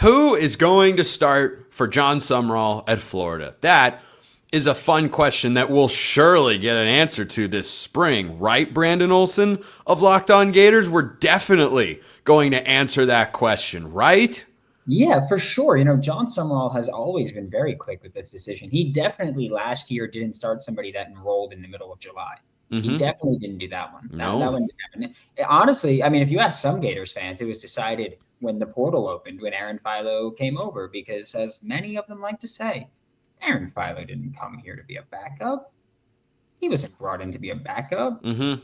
Who is going to start for Jon Sumrall at Florida? That is a fun question that we'll surely get an answer to this spring, right, Brandon Olsen of Locked On Gators? We're definitely going to answer that question, right? Yeah, for sure. Jon Sumrall has always been very quick with this decision. He definitely last year didn't start somebody that enrolled in the middle of July. He definitely didn't do that one. No. That one didn't happen. Honestly, I mean, if you ask some Gators fans, it was decided when the portal opened, when Aaron Philo came over, because as many of them like to say, Aaron Philo didn't come here to be a backup. He wasn't brought in to be a backup. Yeah.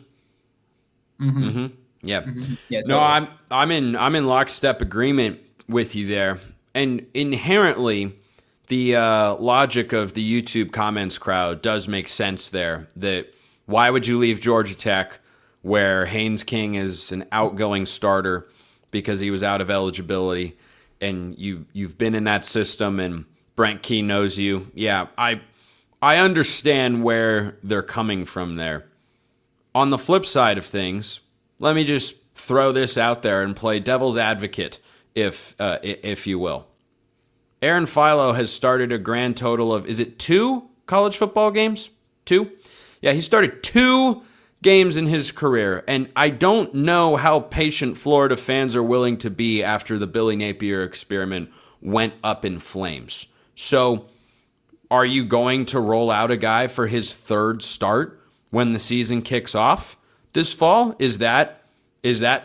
Yeah, No, totally. I'm in lockstep agreement with you there. And inherently, the logic of the YouTube comments crowd does make sense there. That why would you leave Georgia Tech, where Haynes King is an outgoing starter because he was out of eligibility, and you've been in that system, and Brent Key knows you. Yeah, I understand where they're coming from there. On the flip side of things, let me just throw this out there and play devil's advocate, if you will. Aaron Philo has started a grand total of, is it 2 college football games? 2? Yeah, he started 2 games in his career, and I don't know how patient Florida fans are willing to be after the Billy Napier experiment went up in flames. So, are you going to roll out a guy for his 3rd start when the season kicks off this fall? Is that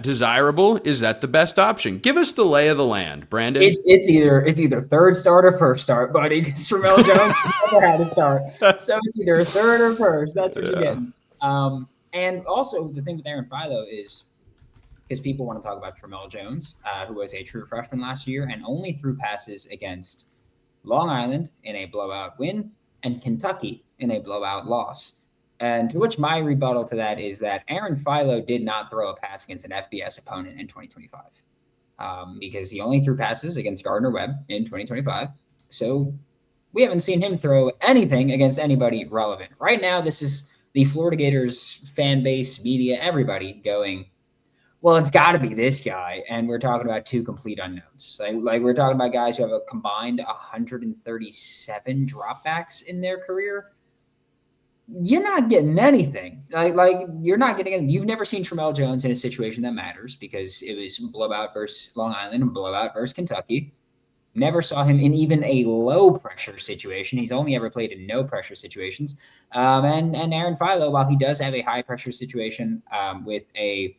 desirable? Is that the best option? Give us the lay of the land, Brandon. It's either 3rd start or 1st start, buddy. Because Tramel Jones never had a start, so it's either 3rd or 1st. That's what you're getting. And also the thing with Aaron Philo is, because people want to talk about Tramel Jones, who was a true freshman last year and only threw passes against Long Island in a blowout win and Kentucky in a blowout loss. And to which my rebuttal to that is that Aaron Philo did not throw a pass against an FBS opponent in 2025, because he only threw passes against Gardner-Webb in 2025. So we haven't seen him throw anything against anybody relevant. Right now, this is the Florida Gators fan base, media, everybody going, well, it's got to be this guy. And we're talking about 2 complete unknowns. Like we're talking about guys who have a combined 137 dropbacks in their career. You're not getting anything. Like you're not getting anything. You've never seen Tramel Jones in a situation that matters, because it was blowout versus Long Island and blowout versus Kentucky. Never saw him in even a low pressure situation. He's only ever played in no pressure situations. And Aaron Philo, while he does have a high pressure situation with a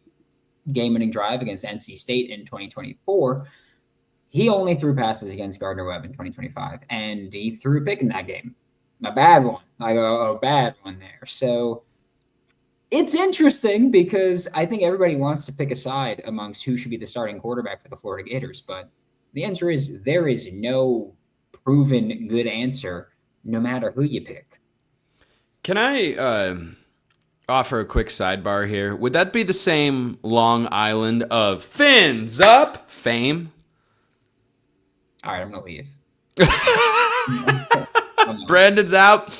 game-winning drive against NC State in 2024, he only threw passes against Gardner-Webb in 2025, and he threw a pick in that game. A bad one, like a bad one there. So it's interesting, because I think everybody wants to pick a side amongst who should be the starting quarterback for the Florida Gators, but the answer is there is no proven good answer, no matter who you pick. Can I offer a quick sidebar here? Would that be the same Long Island of fins up fame? All right, I'm going to leave. Brandon's out.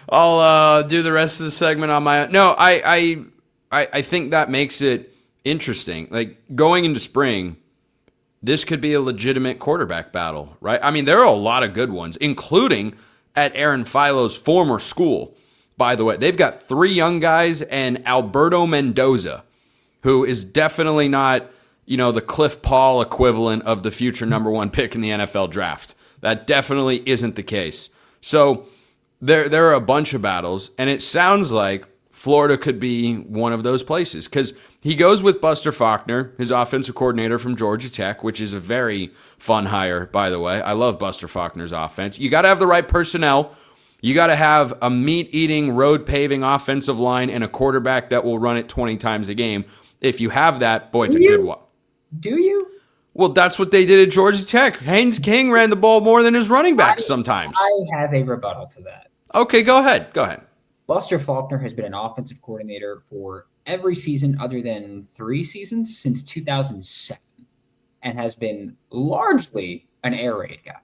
I'll do the rest of the segment on my own. No, I think that makes it interesting. Like, going into spring, this could be a legitimate quarterback battle, right? I mean, there are a lot of good ones, including at Aaron Philo's former school. By the way, they've got 3 young guys and Alberto Mendoza, who is definitely not, the Cliff Paul equivalent of the future number 1 pick in the NFL draft. That definitely isn't the case. So there are a bunch of battles, and it sounds like Florida could be one of those places, because he goes with Buster Faulkner, his offensive coordinator from Georgia Tech, which is a very fun hire, by the way. I love Buster Faulkner's offense. You got to have the right personnel. You got to have a meat-eating, road-paving offensive line and a quarterback that will run it 20 times a game. If you have that, boy, it's a good one. Do you? Well, that's what they did at Georgia Tech. Haynes King ran the ball more than his running backs sometimes. I have a rebuttal to that. Okay, go ahead. Buster Faulkner has been an offensive coordinator for every season other than 3 seasons since 2007, and has been largely an air raid guy.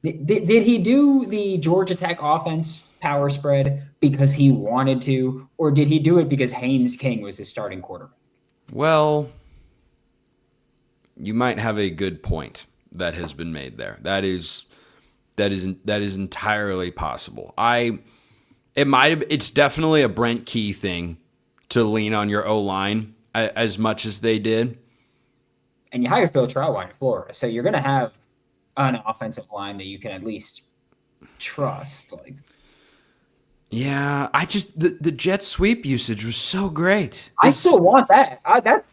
Did he do the Georgia Tech offense power spread because he wanted to, or did he do it because Haynes King was his starting quarterback? Well, you might have a good point that has been made there. That is entirely possible. It's definitely a Brent Key thing to lean on your O-line as much as they did. And you hired Phil Trautwein in Florida, so you're going to have an offensive line that you can at least trust. Like, yeah, the jet sweep usage was so great. I still want that.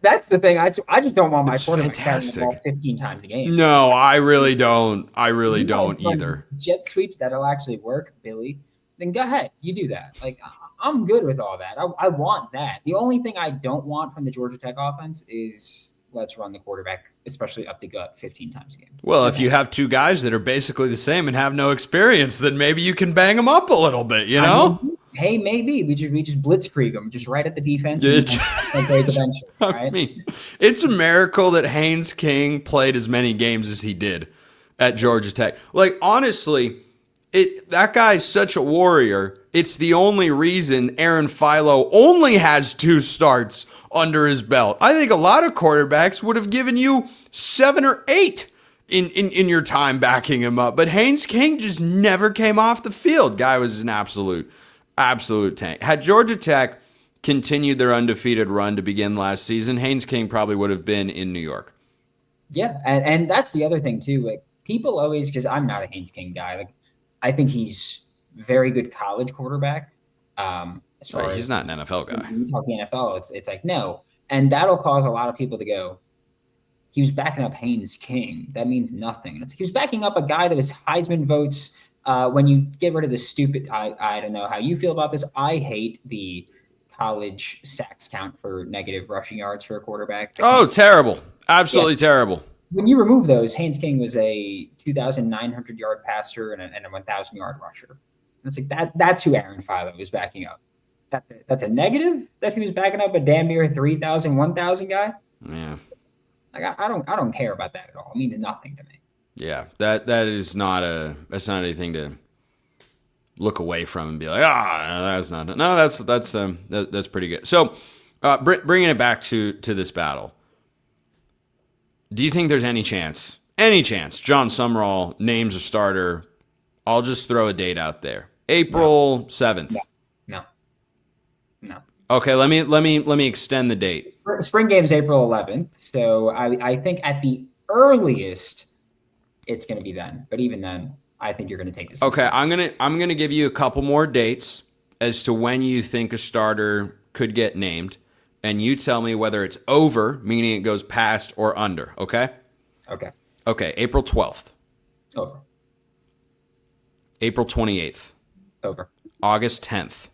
That's the thing. I just don't want my quarterback carrying the ball fantastic. 15 times a game. No, I really don't. I really don't want either. Jet sweeps that'll actually work, Billy. Then go ahead, you do that. Like, I'm good with all that. I want that. The only thing I don't want from the Georgia Tech offense is let's run the quarterback, especially up the gut, 15 times a game. Well, if you have two guys that are basically the same and have no experience, then maybe you can bang them up a little bit, you know? Hey, maybe we just blitzkrieg them, just right at the defense. And break eventually, right? I mean, it's a miracle that Haynes King played as many games as he did at Georgia Tech. Like, honestly, that guy's such a warrior. It's the only reason Aaron Philo only has 2 starts under his belt. I think a lot of quarterbacks would have given you 7 or 8 in your time backing him up. But Haynes King just never came off the field. Guy was an absolute tank. Had Georgia Tech continued their undefeated run to begin last season, Haynes King probably would have been in New York. Yeah, and that's the other thing too. Like, people always, because I'm not a Haynes King guy. Like, I think he's very good college quarterback. As far as he's not an NFL guy. When you talk the NFL, it's like no, and that'll cause a lot of people to go, he was backing up Haynes King. That means nothing. It's like he was backing up a guy that was Heisman votes. When you get rid of the stupid, I don't know how you feel about this. I hate the college sacks count for negative rushing yards for a quarterback. Oh, terrible. Absolutely terrible. When you remove those, Haynes King was a 2,900 yard passer and a 1,000 yard rusher. And it's like that's who Aaron Philo was backing up. That's a negative that he was backing up a damn near 3,000, 1,000 guy. Yeah. Like, I don't care about that at all. It means nothing to me. Yeah, that's not anything to look away from and be like, that's not. No, that's pretty good. So, bringing it back to this battle, do you think there's any chance Jon Sumrall names a starter? I'll just throw a date out there, April 7th. No. Okay, let me extend the date. Spring game's April 11th, so I think at the earliest it's going to be then. But even then, I think you're going to take this. Okay, I'm gonna give you a couple more dates as to when you think a starter could get named, and you tell me whether it's over, meaning it goes past, or under. Okay. Okay. April 12th. Over. April 28th. Over. August 10th.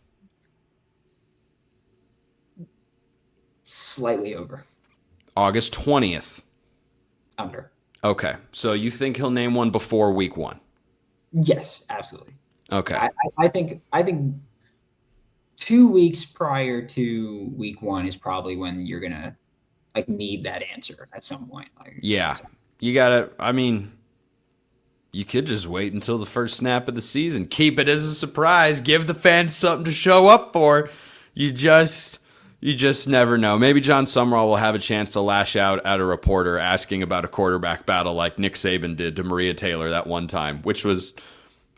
Slightly over. August 20th. Under. Okay, so you think he'll name one before week 1? Yes, absolutely. Okay. I think 2 weeks prior to week 1 is probably when you're gonna need that answer at some point. Yeah, you gotta. I mean, you could just wait until the first snap of the season. Keep it as a surprise. Give the fans something to show up for. You just never know. Maybe Jon Sumrall will have a chance to lash out at a reporter asking about a quarterback battle like Nick Saban did to Maria Taylor that one time, which was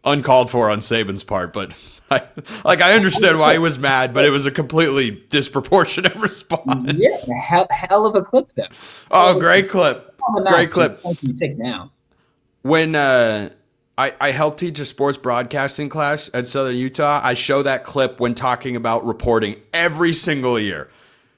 uncalled for on Saban's part. But I understand why he was mad, but it was a completely disproportionate response. Yeah, hell of a clip though. Oh, great clip. Great clip. 6 now. When I helped teach a sports broadcasting class at Southern Utah, I show that clip when talking about reporting every single year.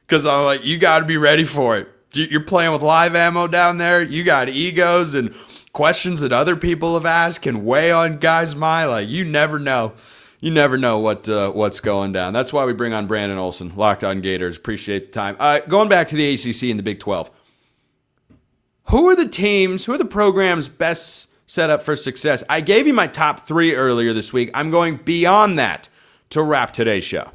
Because I'm like, you got to be ready for it. You're playing with live ammo down there. You got egos and questions that other people have asked can weigh on guys' mind. Like, you never know. You never know what's going down. That's why we bring on Brandon Olsen, Locked On Gators. Appreciate the time. Going back to the ACC and the Big 12. Who are the programs best set up for success? I gave you my top 3 earlier this week. I'm going beyond that to wrap today's show.